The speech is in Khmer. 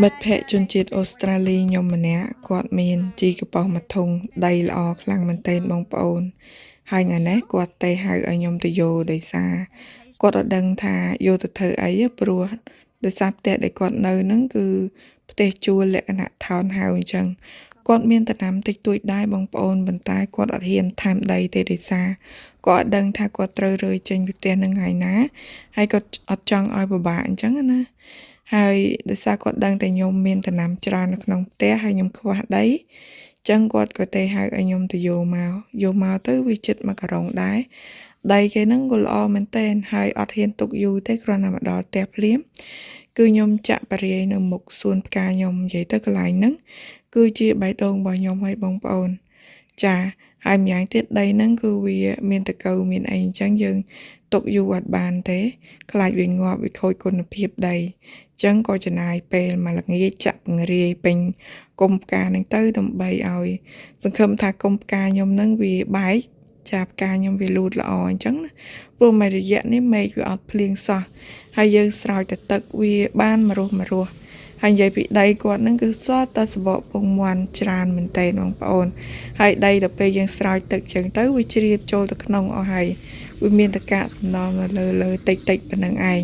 មិត្តភ័ក្តិជនជាតិអូស្ត្រាលីខ្ញុំម្នាក់គាត់មានជីកប៉ោះមួយធុងដីល្អខ្លាំងមែនទែនបងប្អូនហើយថ្ងៃនេះគាត់ទៅហៅឲ្យខ្ញុំទៅយកដោយសារគាត់អត់ដឹងថាយកទៅធ្វើអីព្រោះដោយសារផ្ទះដែលគាត់នៅហ្នឹងគឺផ្ទះជួលលក្ខណៈ town house អញ្ចឹងគាត់មានតំណែងតិចតួចដែរបងប្អូនប៉ុន្តែគាត់អត់ហ៊ានថែមដីទេដោយសារគាត់អត់ដឹងថាគាត់ត្រូវរើចេញពីផ្ទះនឹងថ្ងៃណាហើយគាត់អត់ចង់ឲ្យពិបាកអញ្ចឹងណាហើយដោយសារគាត់ដឹងតែខ្ញុំមានតំណែងច្រើននៅក្នុងផ្ទះហើយខ្ញុំខ្វះដីចឹងគាត់ក៏ទៅហៅឲ្យខ្ញុំទៅយកមកទៅវាចិត្ត1ការុងដែរដីគេហ្នឹងក៏ល្អមែនទែនហើយអត់ហ៊ានទុកយូរទេគ្រាន់តែមកដល់ផ្ទះភ្លាមគឺខ្ញុំចាក់បរិយាយនៅមុខសួនផ្កាខ្ញុំនិយាយទៅកន្លែងហ្នឹងគឺជាបេះដូងរបស់ខ្ញុំហើយបងប្អូនចាហើយម្យ៉ាងទៀតដីហ្នឹងគឺវាមានតកូវមានអីអញ្ចឹងយើងទុកយូរអត់បានទេខ្លាចវាងាប់វាខូចគុណភាពដីចឹងក៏ចំណាយពេលមួយល្ងាចចាក់បង្រាយពេញគុម្ពផ្កាហ្នឹងទៅដើម្បីឲ្យសង្ឃឹមថាគុម្ពផ្កាខ្ញុំហ្នឹងវាបែកចាផ្កាខ្ញុំវាលូតល្អអញ្ចឹងណាព្រោះមួយរយៈនេះមេឃវាអត់ភ្លៀងសោះហើយយើងស្រោចតែទឹកវាបានមួយរស់ហើយនិយាយពីដីគាត់ហ្នឹងគឺសតតែសបកពងមាន់ច្រើនមែនតើបងប្អូនហើយដីដល់ពេលយើងស្រោចទឹកអញ្ចឹងទៅវាជ្រាបចូលទៅក្នុងអស់ហើយវាមានតកាកសំណល់នៅលើតិចប៉ុណ្្នឹងឯង